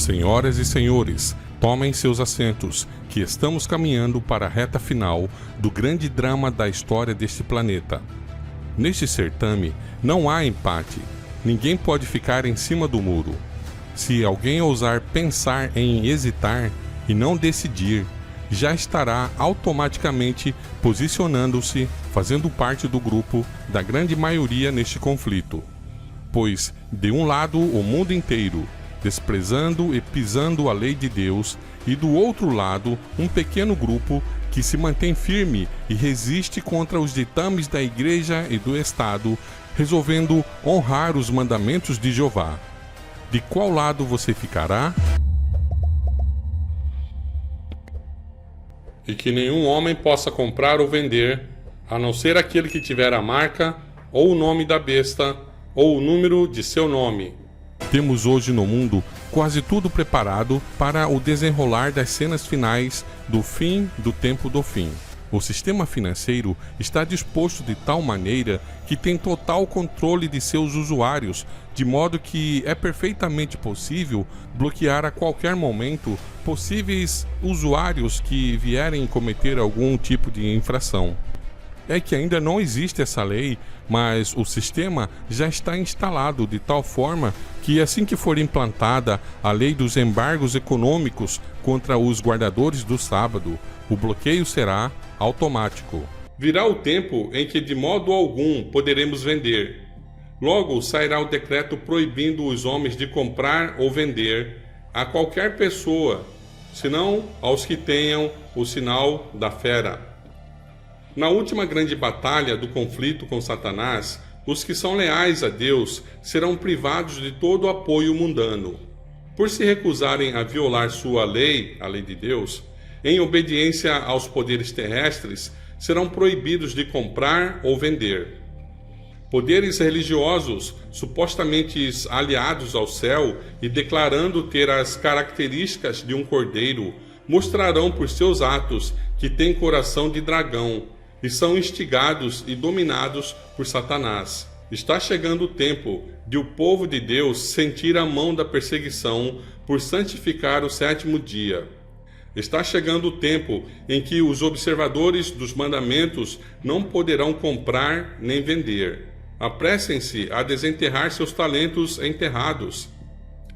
Senhoras e senhores, tomem seus assentos, que estamos caminhando para a reta final do grande drama da história deste planeta. Neste certame, não há empate. Ninguém pode ficar em cima do muro. Se alguém ousar pensar em hesitar e não decidir, já estará automaticamente posicionando-se, fazendo parte do grupo da grande maioria neste conflito. Pois, de um lado, o mundo inteiro, desprezando e pisando a lei de Deus, e do outro lado, um pequeno grupo que se mantém firme e resiste contra os ditames da Igreja e do Estado, resolvendo honrar os mandamentos de Jeová. De qual lado você ficará? E que nenhum homem possa comprar ou vender, a não ser aquele que tiver a marca, ou o nome da besta, ou o número de seu nome. Temos hoje no mundo quase tudo preparado para o desenrolar das cenas finais do fim do tempo do fim. O sistema financeiro está disposto de tal maneira que tem total controle de seus usuários, de modo que é perfeitamente possível bloquear a qualquer momento possíveis usuários que vierem cometer algum tipo de infração. É que ainda não existe essa lei, mas o sistema já está instalado de tal forma que assim que for implantada a lei dos embargos econômicos contra os guardadores do sábado, o bloqueio será automático. Virá o tempo em que de modo algum poderemos vender. Logo sairá o decreto proibindo os homens de comprar ou vender a qualquer pessoa, senão aos que tenham o sinal da fera. Na última grande batalha do conflito com Satanás, os que são leais a Deus serão privados de todo o apoio mundano. Por se recusarem a violar sua lei, a lei de Deus, em obediência aos poderes terrestres, serão proibidos de comprar ou vender. Poderes religiosos, supostamente aliados ao céu e declarando ter as características de um cordeiro, mostrarão por seus atos que têm coração de dragão e são instigados e dominados por Satanás. Está chegando o tempo de o povo de Deus sentir a mão da perseguição por santificar o sétimo dia. Está chegando o tempo em que os observadores dos mandamentos não poderão comprar nem vender. Apressem-se a desenterrar seus talentos enterrados.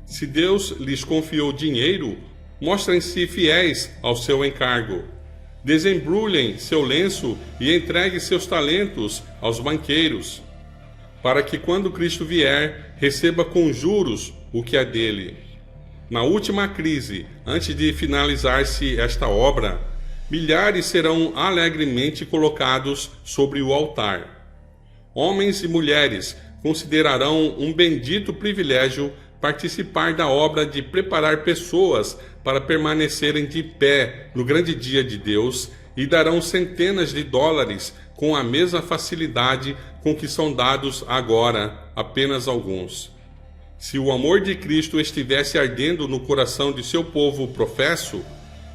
Se Deus lhes confiou dinheiro, mostrem-se fiéis ao seu encargo. Desembrulhem seu lenço e entreguem seus talentos aos banqueiros, para que quando Cristo vier, receba com juros o que é dele. Na última crise, antes de finalizar-se esta obra, milhares serão alegremente colocados sobre o altar. Homens e mulheres considerarão um bendito privilégio participar da obra de preparar pessoas para permanecerem de pé no grande dia de Deus e darão centenas de dólares com a mesma facilidade com que são dados agora apenas alguns. Se o amor de Cristo estivesse ardendo no coração de seu povo professo,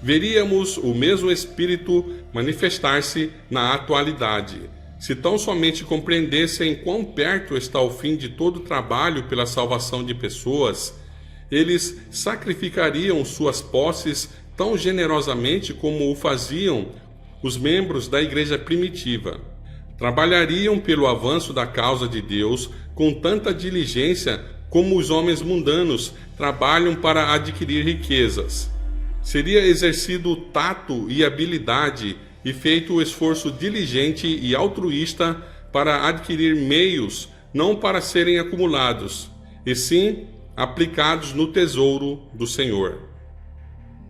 veríamos o mesmo Espírito manifestar-se na atualidade. Se tão somente compreendessem quão perto está o fim de todo o trabalho pela salvação de pessoas, eles sacrificariam suas posses tão generosamente como o faziam os membros da igreja primitiva. Trabalhariam pelo avanço da causa de Deus com tanta diligência como os homens mundanos trabalham para adquirir riquezas. Seria exercido tato e habilidade e feito o esforço diligente e altruísta para adquirir meios não para serem acumulados, e sim aplicados no tesouro do Senhor.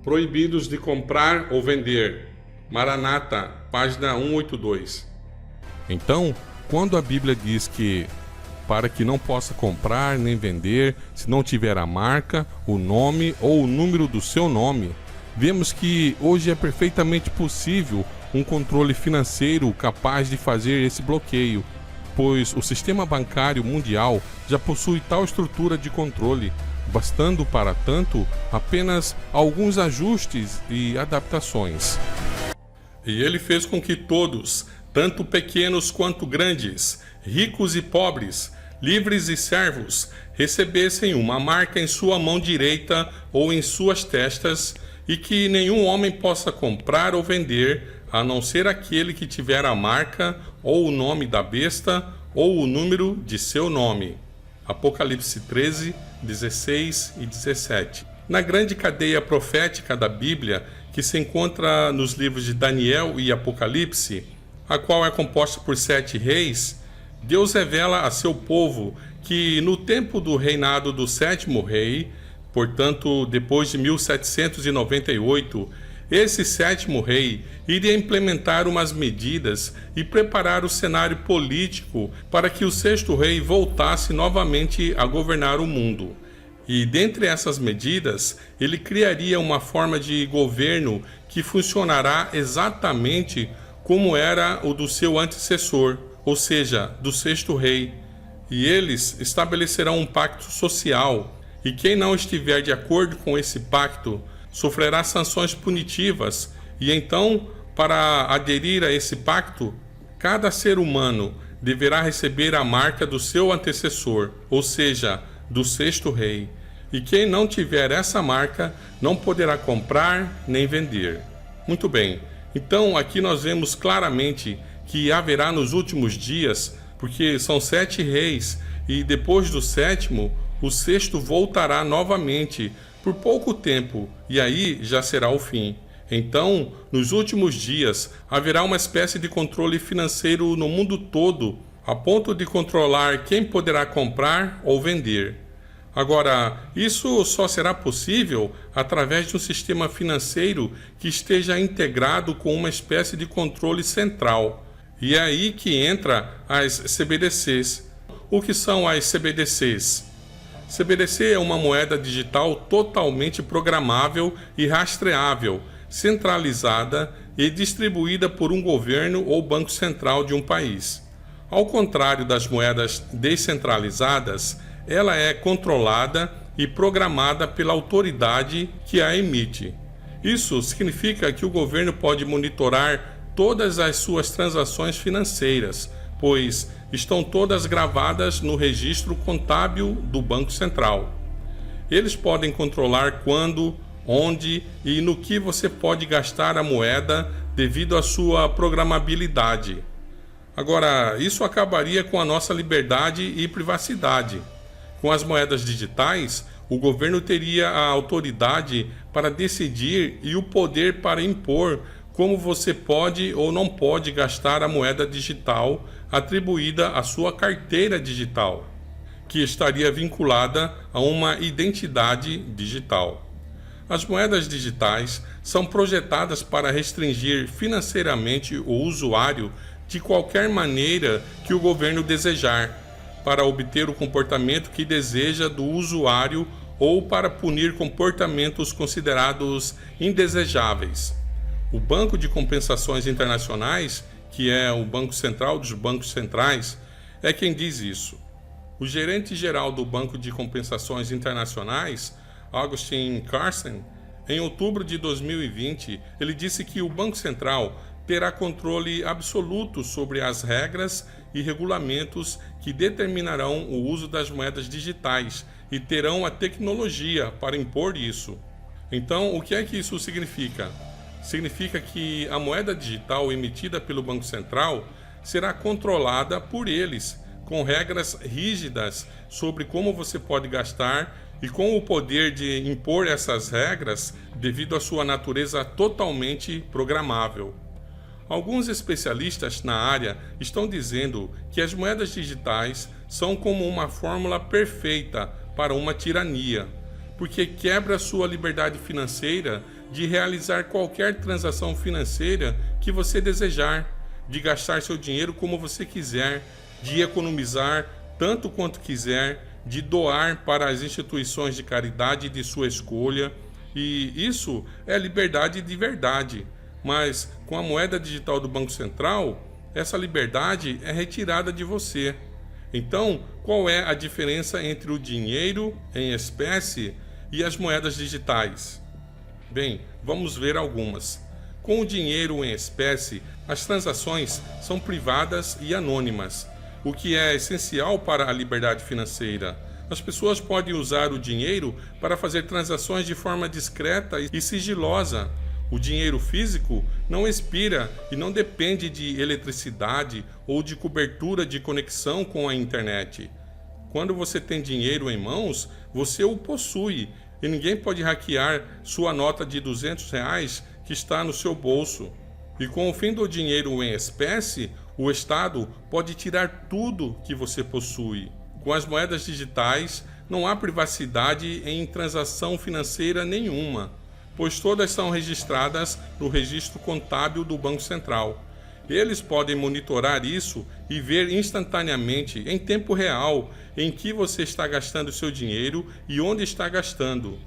Proibidos de comprar ou vender. Maranata, página 182. Então, quando a Bíblia diz que para que não possa comprar nem vender se não tiver a marca, o nome ou o número do seu nome, vemos que hoje é perfeitamente possível um controle financeiro capaz de fazer esse bloqueio, pois o sistema bancário mundial já possui tal estrutura de controle, bastando para tanto apenas alguns ajustes e adaptações. E ele fez com que todos, tanto pequenos quanto grandes, ricos e pobres, livres e servos, recebessem uma marca em sua mão direita ou em suas testas, e que nenhum homem possa comprar ou vender, a não ser aquele que tiver a marca, ou o nome da besta, ou o número de seu nome. Apocalipse 13, 16 e 17. Na grande cadeia profética da Bíblia, que se encontra nos livros de Daniel e Apocalipse, a qual é composta por 7 reis, Deus revela a seu povo que no tempo do reinado do 7º rei, portanto depois de 1798, esse 7º rei iria implementar umas medidas e preparar o cenário político para que o 6º rei voltasse novamente a governar o mundo. E dentre essas medidas, ele criaria uma forma de governo que funcionará exatamente como era o do seu antecessor, ou seja, do 6º rei. E eles estabelecerão um pacto social, e quem não estiver de acordo com esse pacto sofrerá sanções punitivas, e então, para aderir a esse pacto, cada ser humano deverá receber a marca do seu antecessor, ou seja, do 6º rei. E quem não tiver essa marca não poderá comprar nem vender. Muito bem, então aqui nós vemos claramente que haverá nos últimos dias, porque são 7 reis, e depois do 7º, o 6º voltará novamente por pouco tempo, e aí já será o fim. Então, nos últimos dias, haverá uma espécie de controle financeiro no mundo todo, a ponto de controlar quem poderá comprar ou vender. Agora, isso só será possível através de um sistema financeiro que esteja integrado com uma espécie de controle central. E é aí que entra as CBDCs. O que são as CBDCs? CBDC é uma moeda digital totalmente programável e rastreável, centralizada e distribuída por um governo ou banco central de um país. Ao contrário das moedas descentralizadas, ela é controlada e programada pela autoridade que a emite. Isso significa que o governo pode monitorar todas as suas transações financeiras, pois estão todas gravadas no registro contábil do Banco Central. Eles podem controlar quando, onde e no que você pode gastar a moeda devido à sua programabilidade. Agora, isso acabaria com a nossa liberdade e privacidade. Com as moedas digitais, o governo teria a autoridade para decidir e o poder para impor como você pode ou não pode gastar a moeda digital atribuída à sua carteira digital, que estaria vinculada a uma identidade digital. As moedas digitais são projetadas para restringir financeiramente o usuário de qualquer maneira que o governo desejar, para obter o comportamento que deseja do usuário ou para punir comportamentos considerados indesejáveis. O Banco de Compensações Internacionais, que é o Banco Central dos Bancos Centrais, é quem diz isso. O gerente-geral do Banco de Compensações Internacionais, Augustin Carsten, em outubro de 2020, ele disse que o Banco Central terá controle absoluto sobre as regras e regulamentos que determinarão o uso das moedas digitais e terão a tecnologia para impor isso. Então, o que é que isso significa? Significa que a moeda digital emitida pelo Banco Central será controlada por eles, com regras rígidas sobre como você pode gastar e com o poder de impor essas regras devido à sua natureza totalmente programável. Alguns especialistas na área estão dizendo que as moedas digitais são como uma fórmula perfeita para uma tirania, porque quebra sua liberdade financeira de realizar qualquer transação financeira que você desejar, de gastar seu dinheiro como você quiser, de economizar tanto quanto quiser, de doar para as instituições de caridade de sua escolha, e isso é liberdade de verdade. Mas com a moeda digital do Banco Central, essa liberdade é retirada de você. Então, qual é a diferença entre o dinheiro em espécie e as moedas digitais? Bem, vamos ver algumas. Com o dinheiro em espécie, as transações são privadas e anônimas. o que é essencial para a liberdade financeira. As pessoas podem usar o dinheiro para fazer transações de forma discreta e sigilosa. O dinheiro físico não expira e não depende de eletricidade ou de cobertura de conexão com a internet. Quando você tem dinheiro em mãos, você o possui e ninguém pode hackear sua nota de R$ 200 que está no seu bolso. E com o fim do dinheiro em espécie, o Estado pode tirar tudo que você possui. Com as moedas digitais, não há privacidade em transação financeira nenhuma, pois todas são registradas no registro contábil do Banco Central. Eles podem monitorar isso e ver instantaneamente, em tempo real, em que você está gastando seu dinheiro e onde está gastando.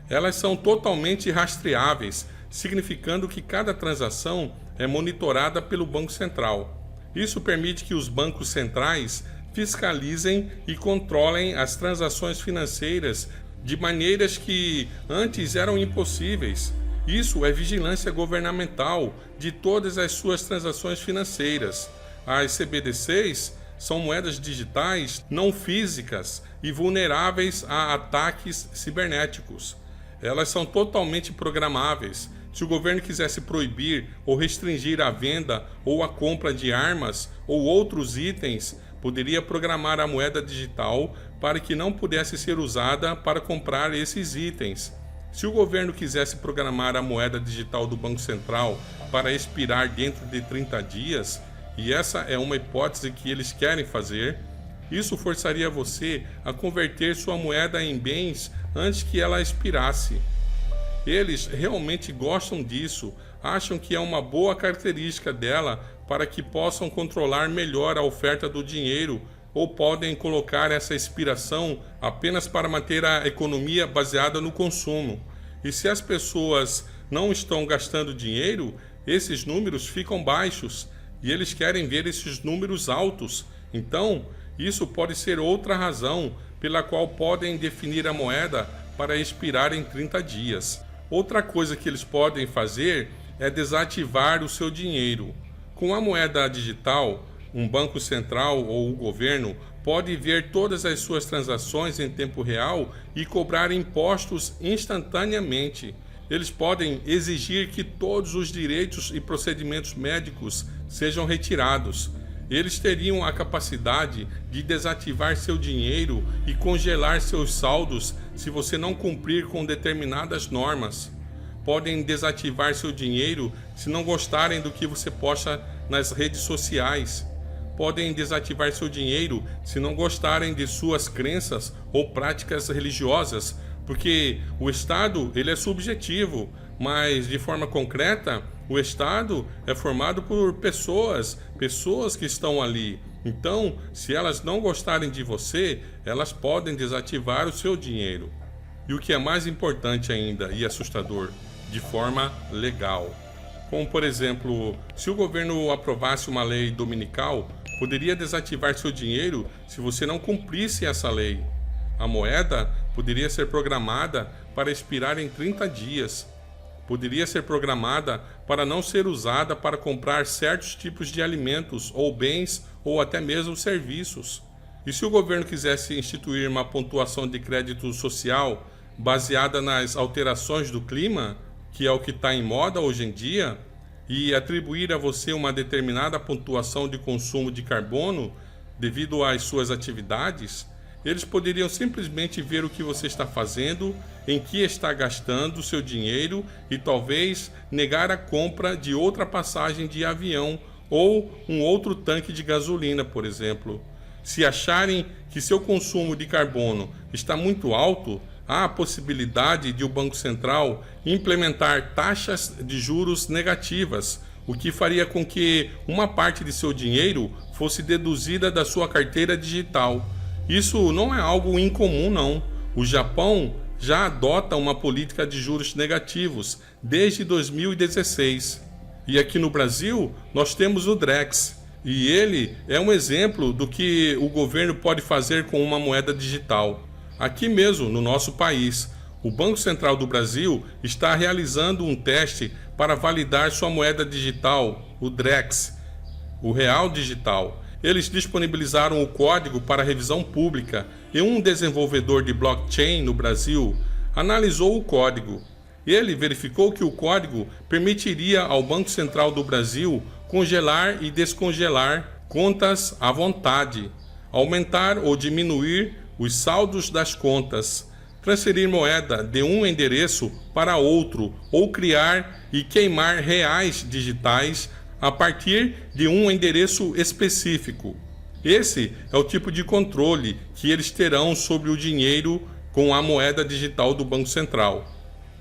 Elas são totalmente rastreáveis, significando que cada transação é monitorada pelo Banco Central. Isso permite que os bancos centrais fiscalizem e controlem as transações financeiras de maneiras que antes eram impossíveis. Isso é vigilância governamental de todas as suas transações financeiras. As CBDCs são moedas digitais não físicas e vulneráveis a ataques cibernéticos. Elas são totalmente programáveis. Se o governo quisesse proibir ou restringir a venda ou a compra de armas ou outros itens, poderia programar a moeda digital para que não pudesse ser usada para comprar esses itens. Se o governo quisesse programar a moeda digital do Banco Central para expirar dentro de 30 dias, e essa é uma hipótese que eles querem fazer, isso forçaria você a converter sua moeda em bens antes que ela expirasse. Eles realmente gostam disso, acham que é uma boa característica dela para que possam controlar melhor a oferta do dinheiro, ou podem colocar essa expiração apenas para manter a economia baseada no consumo. E se as pessoas não estão gastando dinheiro, esses números ficam baixos e eles querem ver esses números altos. Então, isso pode ser outra razão pela qual podem definir a moeda para expirar em 30 dias. Outra coisa que eles podem fazer é desativar o seu dinheiro. Com a moeda digital, um banco central ou o governo pode ver todas as suas transações em tempo real e cobrar impostos instantaneamente. Eles podem exigir que todos os direitos e procedimentos médicos sejam retirados. Eles teriam a capacidade de desativar seu dinheiro e congelar seus saldos se você não cumprir com determinadas normas. Podem desativar seu dinheiro se não gostarem do que você posta nas redes sociais. Podem desativar seu dinheiro se não gostarem de suas crenças ou práticas religiosas, porque o Estado ele é subjetivo, mas de forma concreta, o Estado é formado por pessoas que estão ali. Então, se elas não gostarem de você, elas podem desativar o seu dinheiro. E o que é mais importante ainda e assustador, de forma legal. Como, por exemplo, se o governo aprovasse uma lei dominical, poderia desativar seu dinheiro se você não cumprisse essa lei. A moeda poderia ser programada para expirar em 30 dias. Poderia ser programada para não ser usada para comprar certos tipos de alimentos ou bens ou até mesmo serviços. E se o governo quisesse instituir uma pontuação de crédito social baseada nas alterações do clima, que é o que está em moda hoje em dia, e atribuir a você uma determinada pontuação de consumo de carbono devido às suas atividades, eles poderiam simplesmente ver o que você está fazendo, em que está gastando seu dinheiro e talvez negar a compra de outra passagem de avião ou um outro tanque de gasolina, por exemplo. Se acharem que seu consumo de carbono está muito alto, há a possibilidade de o Banco Central implementar taxas de juros negativas, o que faria com que uma parte de seu dinheiro fosse deduzida da sua carteira digital. Isso não é algo incomum, não. O Japão já adota uma política de juros negativos desde 2016. E aqui no Brasil, nós temos o Drex, e ele é um exemplo do que o governo pode fazer com uma moeda digital. Aqui mesmo, no nosso país, o Banco Central do Brasil está realizando um teste para validar sua moeda digital, o Drex, o Real Digital. eles disponibilizaram o código para revisão pública e um desenvolvedor de blockchain no Brasil analisou o código. Ele verificou que o código permitiria ao Banco Central do Brasil congelar e descongelar contas à vontade, aumentar ou diminuir os saldos das contas, transferir moeda de um endereço para outro ou criar e queimar reais digitais a partir de um endereço específico. Esse é o tipo de controle que eles terão sobre o dinheiro com a moeda digital do Banco Central,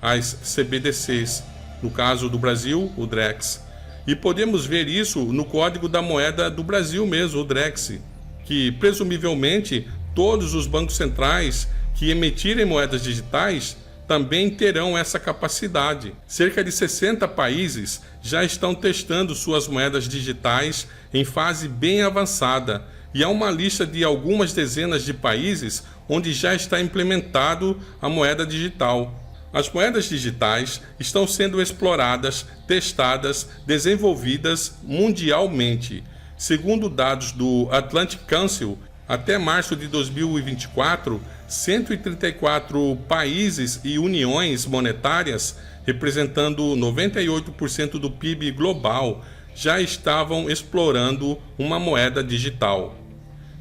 as CBDCs, no caso do Brasil, o Drex. E podemos ver isso no código da moeda do Brasil mesmo, o Drex, que presumivelmente todos os bancos centrais que emitirem moedas digitais também terão essa capacidade. Cerca de 60 países já estão testando suas moedas digitais em fase bem avançada, e há uma lista de algumas dezenas de países onde já está implementado a moeda digital. As moedas digitais estão sendo exploradas, testadas, desenvolvidas mundialmente. Segundo dados do Atlantic Council, até março de 2024, 134 países e uniões monetárias, representando 98% do PIB global, já estavam explorando uma moeda digital.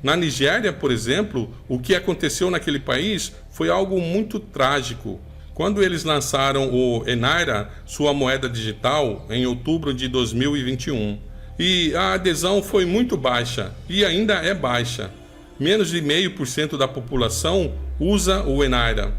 Na Nigéria, por exemplo, o que aconteceu naquele país foi algo muito trágico. Quando eles lançaram o Naira, sua moeda digital, em outubro de 2021. E a adesão foi muito baixa, e ainda é baixa. Menos de 0,5% da população usa o Naira.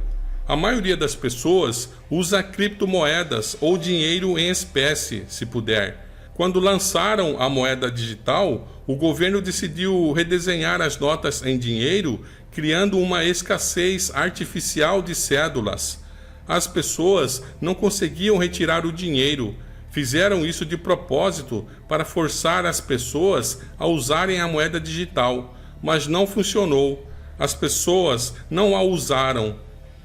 A maioria das pessoas usa criptomoedas ou dinheiro em espécie, se puder. Quando lançaram a moeda digital, o governo decidiu redesenhar as notas em dinheiro, criando uma escassez artificial de cédulas. As pessoas não conseguiam retirar o dinheiro. Fizeram isso de propósito para forçar as pessoas a usarem a moeda digital, mas não funcionou. As pessoas não a usaram.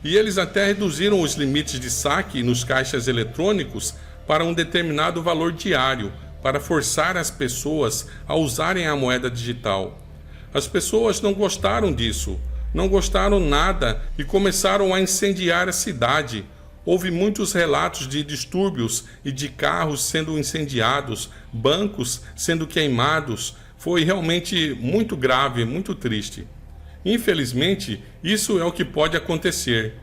E eles até reduziram os limites de saque nos caixas eletrônicos para um determinado valor diário, para forçar as pessoas a usarem a moeda digital. As pessoas não gostaram disso, não gostaram nada e começaram a incendiar a cidade. Houve muitos relatos de distúrbios e de carros sendo incendiados, bancos sendo queimados. Foi realmente muito grave, muito triste. Infelizmente, isso é o que pode acontecer.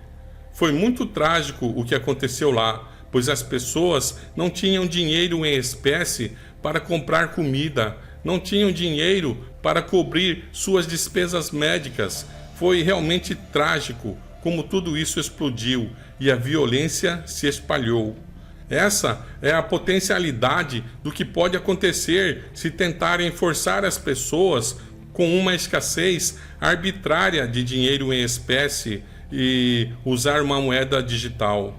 Foi muito trágico o que aconteceu lá, pois as pessoas não tinham dinheiro em espécie para comprar comida, não tinham dinheiro para cobrir suas despesas médicas. Foi realmente trágico como tudo isso explodiu e a violência se espalhou. Essa é a potencialidade do que pode acontecer se tentarem forçar as pessoas com uma escassez arbitrária de dinheiro em espécie e usar uma moeda digital.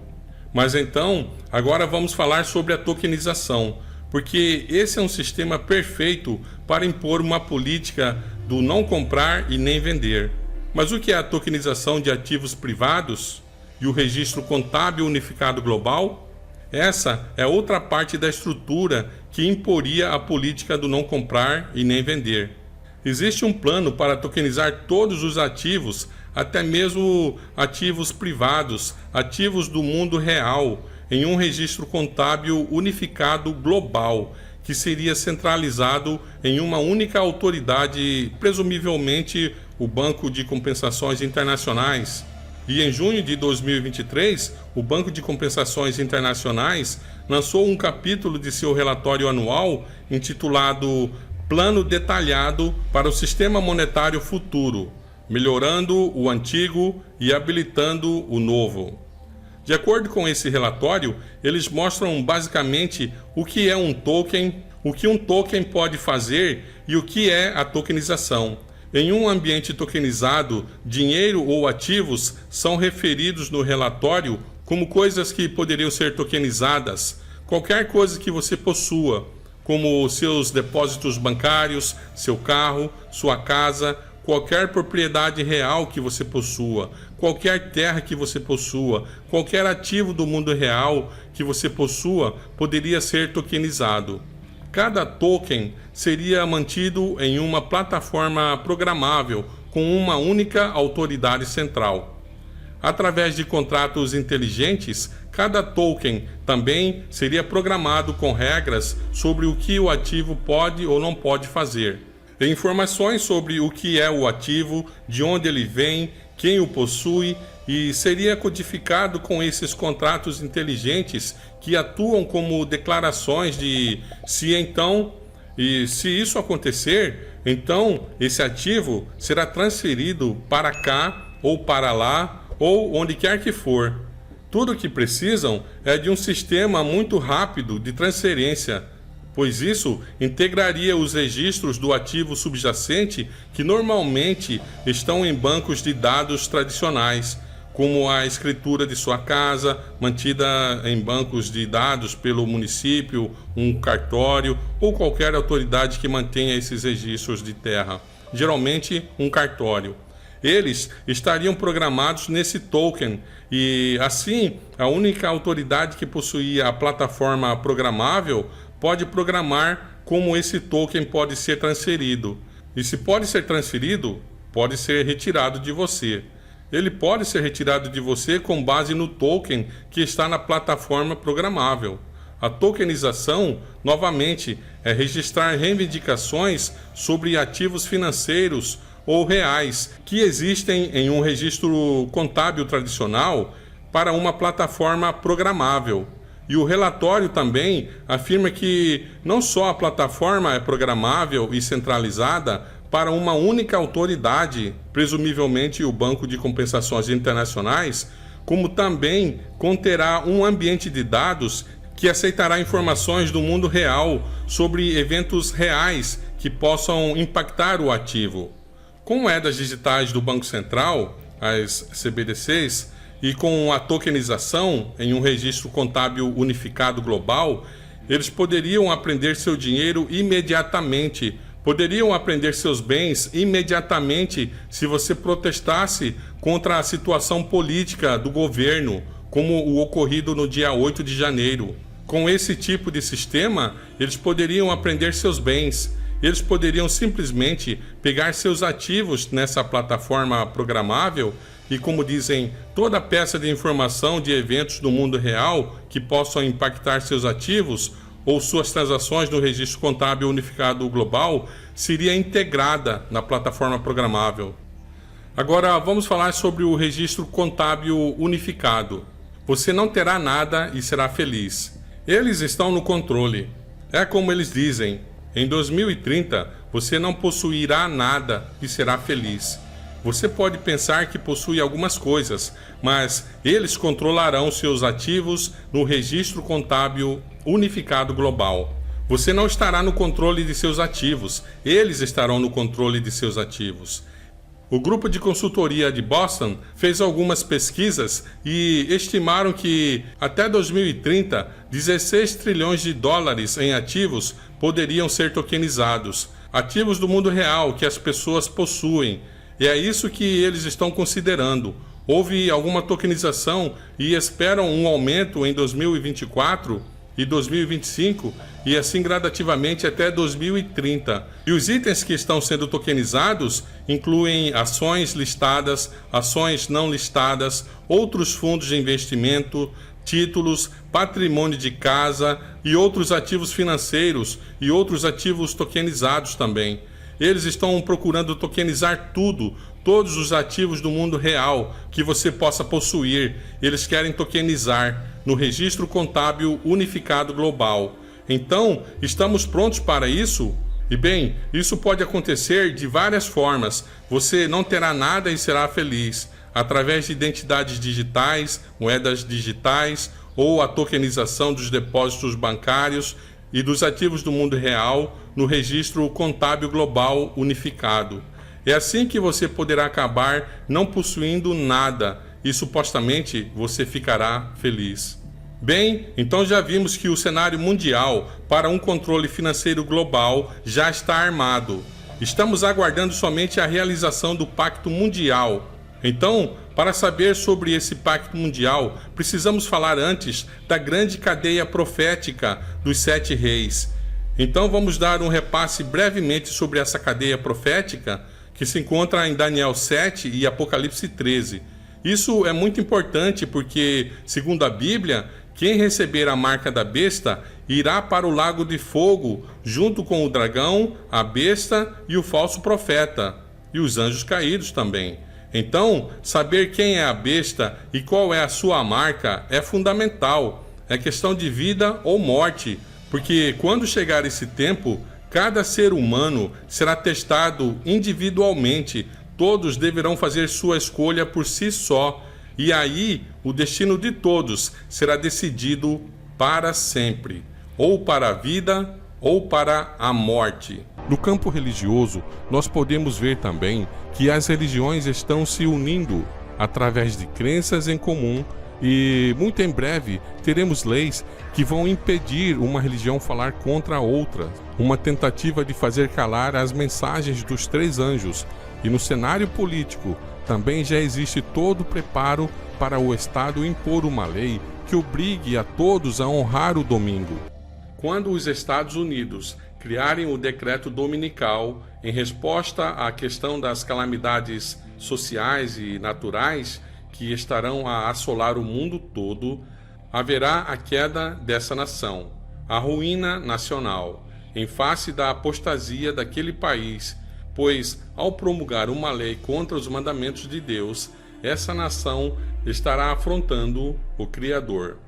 Mas então, agora vamos falar sobre a tokenização, porque esse é um sistema perfeito para impor uma política do não comprar e nem vender. Mas o que é a tokenização de ativos privados e o registro contábil unificado global? Essa é outra parte da estrutura que imporia a política do não comprar e nem vender. Existe um plano para tokenizar todos os ativos, até mesmo ativos privados, ativos do mundo real, em um registro contábil unificado global, que seria centralizado em uma única autoridade, presumivelmente o Banco de Compensações Internacionais. E em junho de 2023, o Banco de Compensações Internacionais lançou um capítulo de seu relatório anual intitulado Plano Detalhado para o Sistema Monetário Futuro, melhorando o antigo e habilitando o novo. De acordo com esse relatório, eles mostram basicamente o que é um token, o que um token pode fazer e o que é a tokenização. Em um ambiente tokenizado, dinheiro ou ativos são referidos no relatório como coisas que poderiam ser tokenizadas. Qualquer coisa que você possua, como seus depósitos bancários, seu carro, sua casa, qualquer propriedade real que você possua, qualquer terra que você possua, qualquer ativo do mundo real que você possua, poderia ser tokenizado. Cada token seria mantido em uma plataforma programável com uma única autoridade central. Através de contratos inteligentes, cada token também seria programado com regras sobre o que o ativo pode ou não pode fazer. E informações sobre o que é o ativo, de onde ele vem, quem o possui, e seria codificado com esses contratos inteligentes que atuam como declarações de se então, e se isso acontecer, então esse ativo será transferido para cá ou para lá, ou onde quer que for. Tudo o que precisam é de um sistema muito rápido de transferência, pois isso integraria os registros do ativo subjacente que normalmente estão em bancos de dados tradicionais, como a escritura de sua casa, mantida em bancos de dados pelo município, um cartório ou qualquer autoridade que mantenha esses registros de terra, geralmente um cartório. Eles estariam programados nesse token e, assim, a única autoridade que possuía a plataforma programável pode programar como esse token pode ser transferido. E se pode ser transferido, pode ser retirado de você. Ele pode ser retirado de você com base no token que está na plataforma programável. A tokenização, novamente, é registrar reivindicações sobre ativos financeiros ou reais que existem em um registro contábil tradicional para uma plataforma programável. E o relatório também afirma que não só a plataforma é programável e centralizada para uma única autoridade, presumivelmente o Banco de Compensações Internacionais, como também conterá um ambiente de dados que aceitará informações do mundo real sobre eventos reais que possam impactar o ativo. Com moedas digitais do Banco Central, as CBDCs, e com a tokenização em um registro contábil unificado global, eles poderiam apreender seu dinheiro imediatamente, poderiam apreender seus bens imediatamente se você protestasse contra a situação política do governo, como o ocorrido no dia 8 de janeiro. Com esse tipo de sistema, eles poderiam apreender seus bens. Eles poderiam simplesmente pegar seus ativos nessa plataforma programável e, como dizem, toda peça de informação de eventos do mundo real que possam impactar seus ativos ou suas transações no registro contábil unificado global seria integrada na plataforma programável. Agora vamos falar sobre o registro contábil unificado. Você não terá nada e será feliz. Eles estão no controle. É como eles dizem. Em 2030, você não possuirá nada e será feliz. Você pode pensar que possui algumas coisas, mas eles controlarão seus ativos no registro contábil unificado global. Você não estará no controle de seus ativos, eles estarão no controle de seus ativos. O grupo de consultoria de Boston fez algumas pesquisas e estimaram que até 2030, 16 trilhões de dólares em ativos poderiam ser tokenizados, ativos do mundo real que as pessoas possuem. E é isso que eles estão considerando. Houve alguma tokenização e esperam um aumento em 2024 e 2025 e assim gradativamente até 2030. E os itens que estão sendo tokenizados incluem ações listadas, ações não listadas, outros fundos de investimento, títulos, patrimônio de casa e outros ativos financeiros e outros ativos tokenizados também. Eles estão procurando tokenizar tudo, todos os ativos do mundo real que você possa possuir. Eles querem tokenizar no registro contábil unificado global. Então, estamos prontos para isso? E bem, isso pode acontecer de várias formas. Você não terá nada e será feliz. Através de identidades digitais, moedas digitais ou a tokenização dos depósitos bancários e dos ativos do mundo real no registro contábil global unificado. É assim que você poderá acabar não possuindo nada e supostamente você ficará feliz. Bem, então já vimos que o cenário mundial para um controle financeiro global já está armado. Estamos aguardando somente a realização do Pacto Mundial. Então, para saber sobre esse Pacto Mundial, precisamos falar antes da grande cadeia profética dos 7 reis. Então vamos dar um repasse brevemente sobre essa cadeia profética que se encontra em Daniel 7 e Apocalipse 13. Isso é muito importante porque, segundo a Bíblia, quem receber a marca da besta irá para o lago de fogo, junto com o dragão, a besta e o falso profeta, e os anjos caídos também. Então, saber quem é a besta e qual é a sua marca é fundamental. É questão de vida ou morte, porque quando chegar esse tempo, cada ser humano será testado individualmente. Todos deverão fazer sua escolha por si só, e aí o destino de todos será decidido para sempre, ou para a vida ou para a morte. No campo religioso, nós podemos ver também que as religiões estão se unindo através de crenças em comum, e muito em breve teremos leis que vão impedir uma religião falar contra a outra, uma tentativa de fazer calar as mensagens dos 3 anjos. E no cenário político também já existe todo o preparo para o Estado impor uma lei que obrigue a todos a honrar o domingo. Quando os Estados Unidos criarem o decreto dominical em resposta à questão das calamidades sociais e naturais que estarão a assolar o mundo todo, haverá a queda dessa nação, a ruína nacional, em face da apostasia daquele país, pois, ao promulgar uma lei contra os mandamentos de Deus, essa nação estará afrontando o Criador.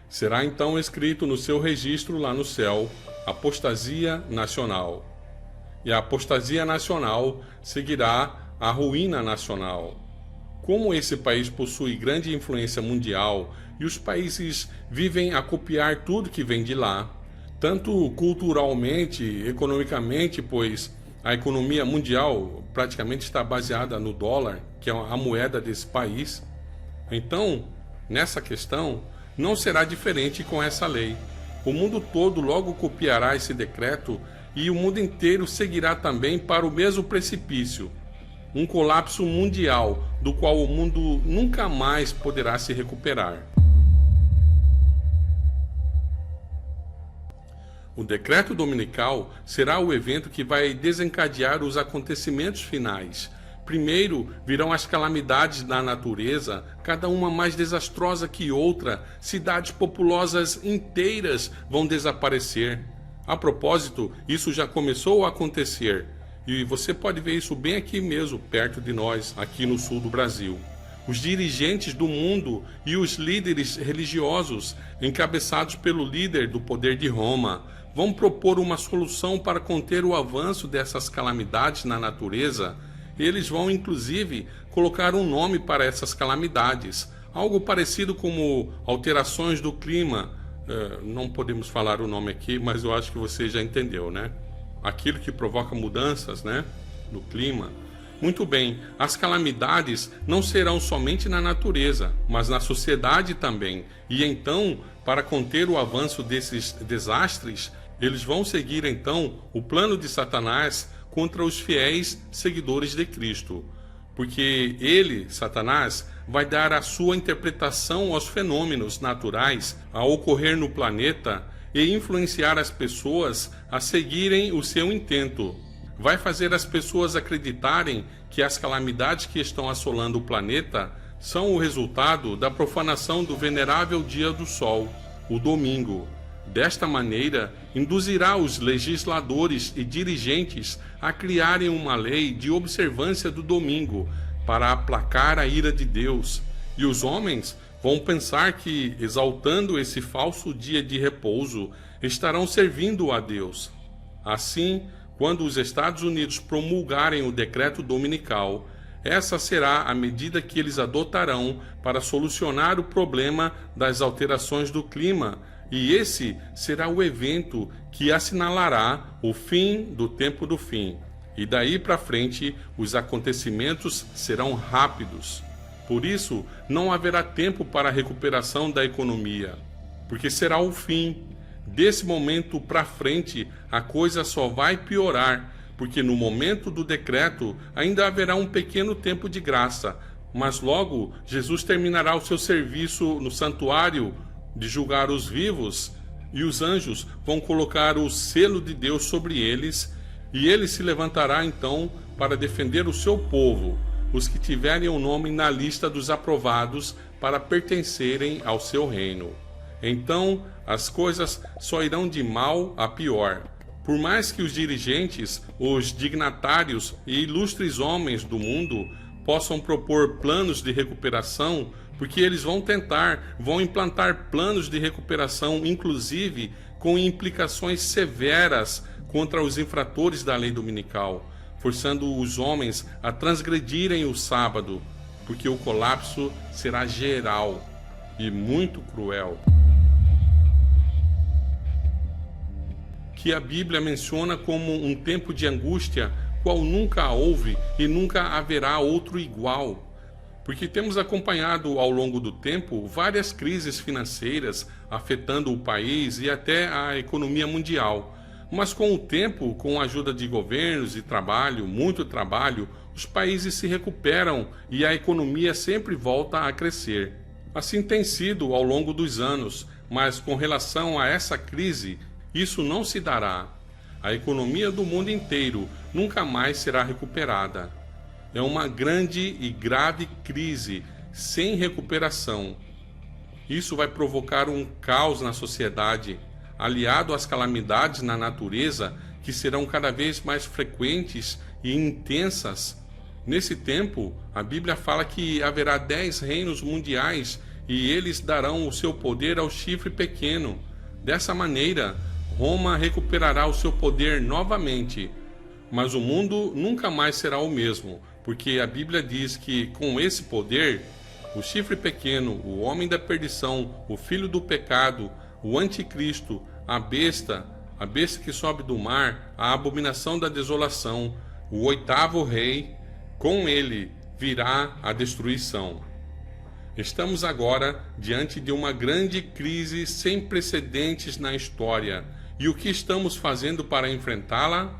Será então escrito no seu registro lá no céu, apostasia nacional. E a apostasia nacional seguirá a ruína nacional. Como esse país possui grande influência mundial e os países vivem a copiar tudo que vem de lá, tanto culturalmente, economicamente, pois a economia mundial praticamente está baseada no dólar, que é a moeda desse país. Então, nessa questão, não será diferente com essa lei. O mundo todo logo copiará esse decreto e o mundo inteiro seguirá também para o mesmo precipício. Um colapso mundial, do qual o mundo nunca mais poderá se recuperar. O decreto dominical será o evento que vai desencadear os acontecimentos finais. Primeiro virão as calamidades da natureza, cada uma mais desastrosa que outra. Cidades populosas inteiras vão desaparecer. A propósito, isso já começou a acontecer. E você pode ver isso bem aqui mesmo, perto de nós, aqui no sul do Brasil. Os dirigentes do mundo e os líderes religiosos, encabeçados pelo líder do poder de Roma, vão propor uma solução para conter o avanço dessas calamidades na natureza. Eles vão, inclusive, colocar um nome para essas calamidades, algo parecido como alterações do clima. Não podemos falar o nome aqui, mas eu acho que você já entendeu, né? Aquilo que provoca mudanças, né, no clima. Muito bem, as calamidades não serão somente na natureza, mas na sociedade também. E então, para conter o avanço desses desastres, eles vão seguir então o plano de Satanás contra os fiéis seguidores de Cristo. Porque ele, Satanás, vai dar a sua interpretação aos fenômenos naturais a ocorrer no planeta e influenciar as pessoas a seguirem o seu intento. Vai fazer as pessoas acreditarem que as calamidades que estão assolando o planeta são o resultado da profanação do venerável dia do sol, o domingo. Desta maneira, induzirá os legisladores e dirigentes a criarem uma lei de observância do domingo para aplacar a ira de Deus. E os homens vão pensar que, exaltando esse falso dia de repouso, estarão servindo a Deus. Assim, quando os Estados Unidos promulgarem o decreto dominical, essa será a medida que eles adotarão para solucionar o problema das alterações do clima, e esse será o evento que assinalará o fim do tempo do fim. E daí para frente, os acontecimentos serão rápidos. Por isso, não haverá tempo para a recuperação da economia, porque será o fim. Desse momento para frente, a coisa só vai piorar, porque no momento do decreto ainda haverá um pequeno tempo de graça, mas logo Jesus terminará o seu serviço no santuário de julgar os vivos e os anjos vão colocar o selo de Deus sobre eles, e ele se levantará então para defender o seu povo, os que tiverem o nome na lista dos aprovados para pertencerem ao seu reino. Então as coisas só irão de mal a pior. Por mais que os dirigentes, os dignatários e ilustres homens do mundo possam propor planos de recuperação, porque eles vão implantar planos de recuperação, inclusive com implicações severas contra os infratores da lei dominical, forçando os homens a transgredirem o sábado, porque o colapso será geral e muito cruel. Que a Bíblia menciona como um tempo de angústia, qual nunca houve e nunca haverá outro igual. Porque temos acompanhado ao longo do tempo várias crises financeiras afetando o país e até a economia mundial. Mas com o tempo, com a ajuda de governos e trabalho, muito trabalho, os países se recuperam e a economia sempre volta a crescer. Assim tem sido ao longo dos anos, mas com relação a essa crise, isso não se dará. A economia do mundo inteiro nunca mais será recuperada. É uma grande e grave crise sem recuperação. Isso vai provocar um caos na sociedade, aliado às calamidades na natureza que serão cada vez mais frequentes e intensas. Nesse tempo, a Bíblia fala que haverá 10 reinos mundiais e eles darão o seu poder ao chifre pequeno. Dessa maneira, Roma recuperará o seu poder novamente, mas o mundo nunca mais será o mesmo, porque a Bíblia diz que com esse poder, o chifre pequeno, o homem da perdição, o filho do pecado, o anticristo, a besta que sobe do mar, a abominação da desolação, o 8º rei, com ele virá a destruição. Estamos agora diante de uma grande crise sem precedentes na história. E o que estamos fazendo para enfrentá-la?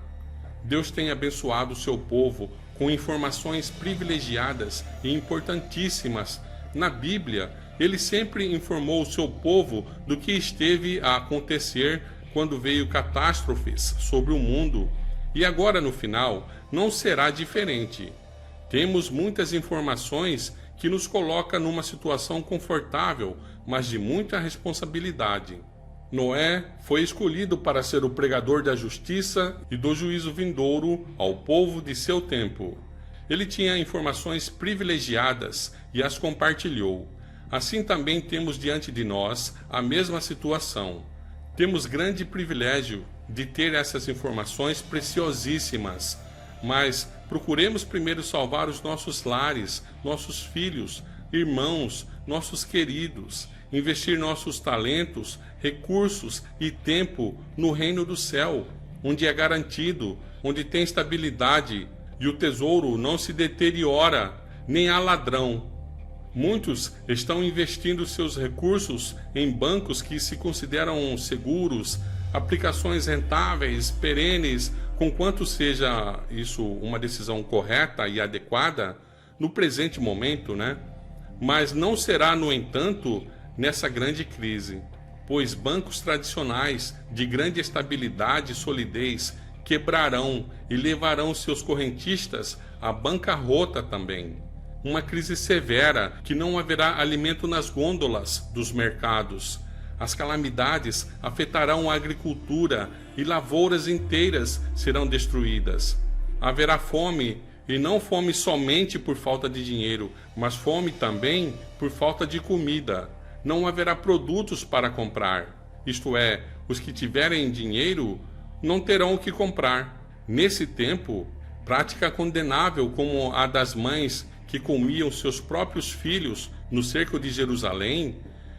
Deus tem abençoado o seu povo com informações privilegiadas e importantíssimas. Na Bíblia, ele sempre informou o seu povo do que esteve a acontecer quando veio catástrofes sobre o mundo. E agora, no final, não será diferente. Temos muitas informações que nos coloca numa situação confortável, mas de muita responsabilidade. Noé foi escolhido para ser o pregador da justiça e do juízo vindouro ao povo de seu tempo. Ele tinha informações privilegiadas e as compartilhou. Assim também temos diante de nós a mesma situação. Temos grande privilégio de ter essas informações preciosíssimas, mas procuremos primeiro salvar os nossos lares, nossos filhos, irmãos, nossos queridos, investir nossos talentos, recursos e tempo no reino do céu, onde é garantido, onde tem estabilidade e o tesouro não se deteriora, nem há ladrão. Muitos estão investindo seus recursos em bancos que se consideram seguros, aplicações rentáveis, perenes, conquanto seja isso uma decisão correta e adequada no presente momento, Mas não será, no entanto, nessa grande crise, pois bancos tradicionais de grande estabilidade e solidez quebrarão e levarão seus correntistas à bancarrota também. Uma crise severa que não haverá alimento nas gôndolas dos mercados. As calamidades afetarão a agricultura e lavouras inteiras serão destruídas. Haverá fome, e não fome somente por falta de dinheiro, mas fome também por falta de comida. Não haverá produtos para comprar. Isto é, os que tiverem dinheiro não terão o que comprar. Nesse tempo, prática condenável como a das mães que comiam seus próprios filhos no cerco de Jerusalém,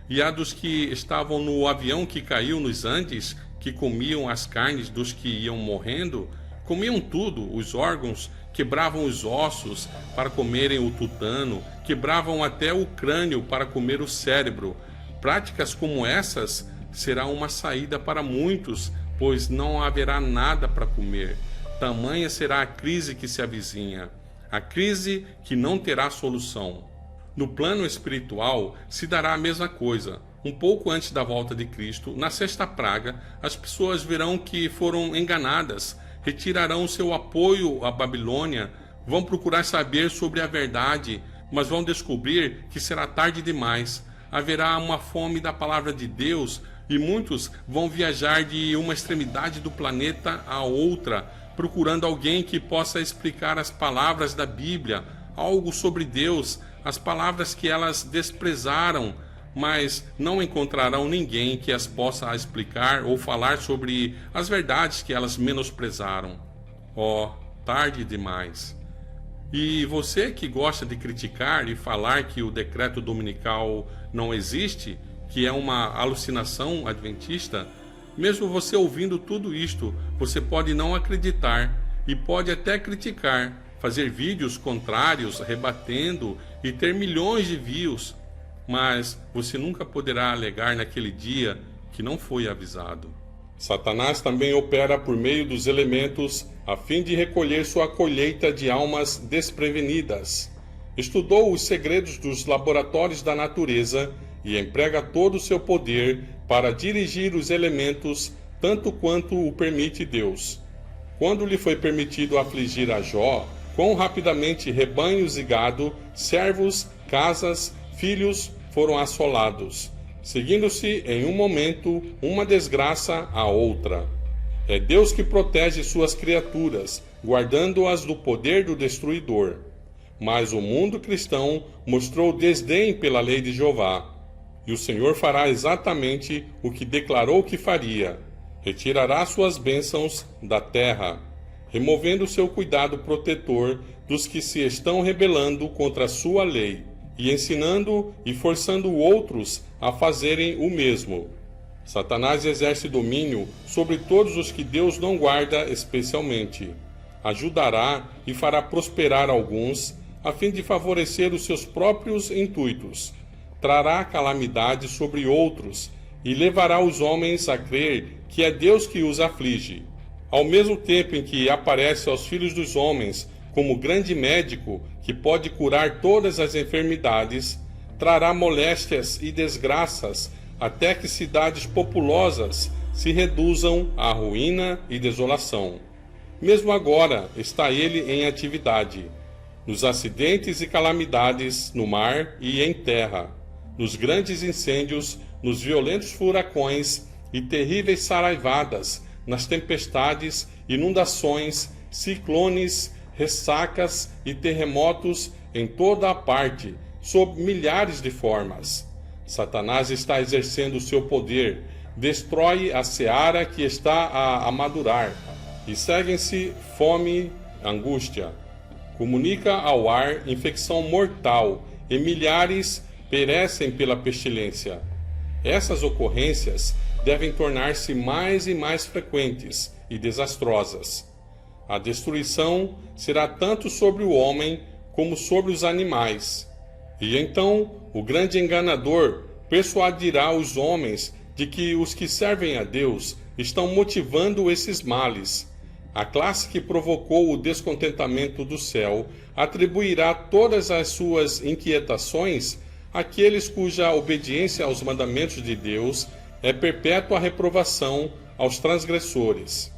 e a dos que estavam no avião que caiu nos Andes, que comiam as carnes dos que iam morrendo, comiam tudo, os órgãos, quebravam os ossos para comerem o tutano, quebravam até o crânio para comer o cérebro. Práticas como essas serão uma saída para muitos, pois não haverá nada para comer. Tamanha será a crise que se avizinha, a crise que não terá solução. No plano espiritual se dará a mesma coisa. um pouco antes da volta de Cristo, na sexta praga, as pessoas verão que foram enganadas, retirarão seu apoio à Babilônia, vão procurar saber sobre a verdade, mas vão descobrir que será tarde demais. Haverá uma fome da palavra de Deus e muitos vão viajar de uma extremidade do planeta a outra, procurando alguém que possa explicar as palavras da Bíblia, algo sobre Deus, as palavras que elas desprezaram, mas não encontrarão ninguém que as possa explicar ou falar sobre as verdades que elas menosprezaram. Oh, tarde demais! E você que gosta de criticar e falar que o decreto dominical não existe, que é uma alucinação adventista, mesmo você ouvindo tudo isto, você pode não acreditar e pode até criticar, fazer vídeos contrários, rebatendo e ter milhões de views, mas você nunca poderá alegar naquele dia que não foi avisado. Satanás também opera por meio dos elementos a fim de recolher sua colheita de almas desprevenidas. Estudou os segredos dos laboratórios da natureza e emprega todo o seu poder para dirigir os elementos tanto quanto o permite Deus. Quando lhe foi permitido afligir a Jó, quão rapidamente rebanhos e gado, servos, casas, filhos foram assolados, seguindo-se em um momento uma desgraça à outra. É Deus que protege suas criaturas, guardando-as do poder do destruidor. Mas o mundo cristão mostrou desdém pela lei de Jeová. E o Senhor fará exatamente o que declarou que faria. Retirará suas bênçãos da terra, removendo seu cuidado protetor dos que se estão rebelando contra a sua lei, e ensinando e forçando outros a fazerem o mesmo. Satanás exerce domínio sobre todos os que Deus não guarda especialmente. Ajudará e fará prosperar alguns, a fim de favorecer os seus próprios intuitos. Trará calamidade sobre outros e levará os homens a crer que é Deus que os aflige. Ao mesmo tempo em que aparece aos filhos dos homens como grande médico que pode curar todas as enfermidades, trará moléstias e desgraças até que cidades populosas se reduzam à ruína e desolação. Mesmo agora está ele em atividade, nos acidentes e calamidades no mar e em terra, nos grandes incêndios, nos violentos furacões e terríveis saraivadas, nas tempestades, inundações, ciclones, ressacas e terremotos em toda a parte, sob milhares de formas. Satanás está exercendo o seu poder, destrói a seara que está a madurar, e seguem-se fome, angústia. Comunica ao ar infecção mortal, e milhares perecem pela pestilência. Essas ocorrências devem tornar-se mais e mais frequentes e desastrosas. A destruição será tanto sobre o homem como sobre os animais. E então o grande enganador persuadirá os homens de que os que servem a Deus estão motivando esses males. A classe que provocou o descontentamento do céu atribuirá todas as suas inquietações àqueles cuja obediência aos mandamentos de Deus é perpétua reprovação aos transgressores.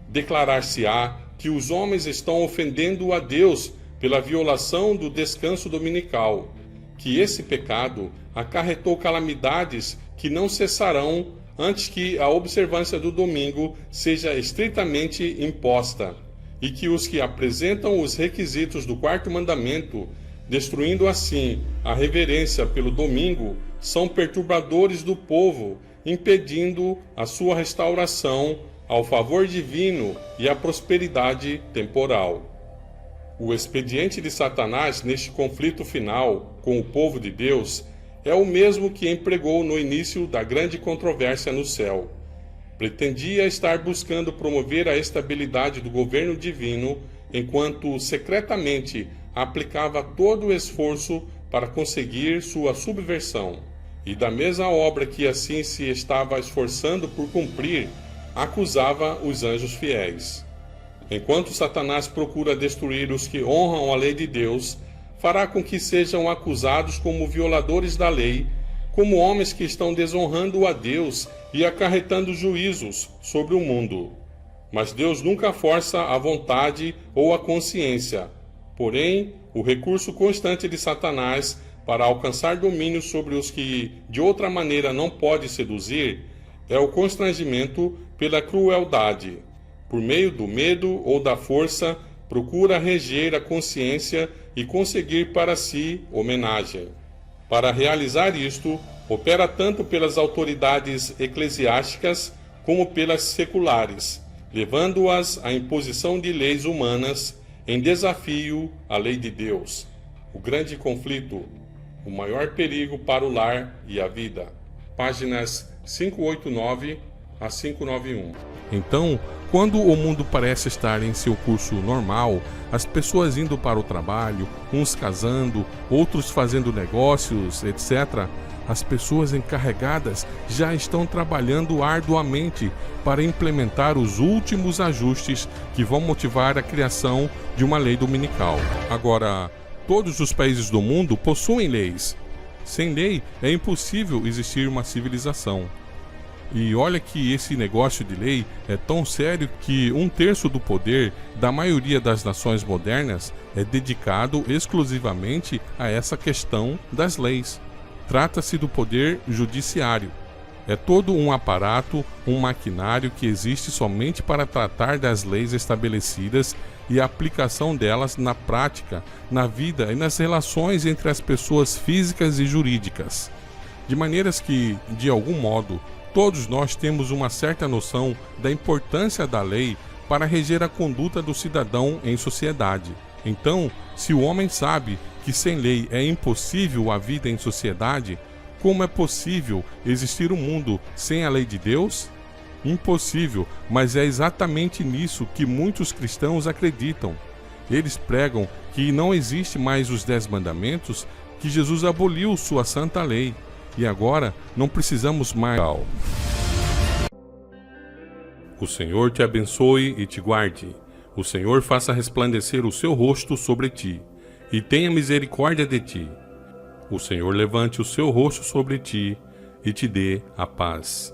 Declarar-se-á que os homens estão ofendendo a Deus pela violação do descanso dominical, que esse pecado acarretou calamidades que não cessarão antes que a observância do domingo seja estritamente imposta, e que os que apresentam os requisitos do quarto mandamento, destruindo assim a reverência pelo domingo, são perturbadores do povo, impedindo a sua restauração ao favor divino e à prosperidade temporal. O expediente de Satanás neste conflito final com o povo de Deus é o mesmo que empregou no início da grande controvérsia no céu. Pretendia estar buscando promover a estabilidade do governo divino, enquanto secretamente aplicava todo o esforço para conseguir sua subversão. E da mesma obra que assim se estava esforçando por cumprir, acusava os anjos fiéis. Enquanto Satanás procura destruir os que honram a lei de Deus, fará com que sejam acusados como violadores da lei, como homens que estão desonrando a Deus e acarretando juízos sobre o mundo. Mas Deus nunca força a vontade ou a consciência. Porém, o recurso constante de Satanás para alcançar domínio sobre os que de outra maneira não pode seduzir é o constrangimento pela crueldade. Por meio do medo ou da força, procura reger a consciência e conseguir para si homenagem. Para realizar isto, opera tanto pelas autoridades eclesiásticas como pelas seculares, levando-as à imposição de leis humanas em desafio à lei de Deus. O grande conflito, o maior perigo para o lar e a vida. Páginas 589 a 591. Então, quando o mundo parece estar em seu curso normal, as pessoas indo para o trabalho, uns casando, outros fazendo negócios, etc., as pessoas encarregadas já estão trabalhando arduamente para implementar os últimos ajustes que vão motivar a criação de uma lei dominical. Agora, todos os países do mundo possuem leis. Sem lei, é impossível existir uma civilização. E olha que esse negócio de lei é tão sério que 1/3 do poder da maioria das nações modernas é dedicado exclusivamente a essa questão das leis. Trata-se do poder judiciário. É todo um aparato, um maquinário que existe somente para tratar das leis estabelecidas e a aplicação delas na prática, na vida e nas relações entre as pessoas físicas e jurídicas. De maneiras que, de algum modo, todos nós temos uma certa noção da importância da lei para reger a conduta do cidadão em sociedade. Então, se o homem sabe que sem lei é impossível a vida em sociedade, como é possível existir um mundo sem a lei de Deus? Impossível, mas é exatamente nisso que muitos cristãos acreditam. Eles pregam que não existe mais os 10 mandamentos, que Jesus aboliu sua santa lei. E agora não precisamos mais. O Senhor te abençoe e te guarde. O Senhor faça resplandecer o seu rosto sobre ti e tenha misericórdia de ti. O Senhor levante o seu rosto sobre ti e te dê a paz.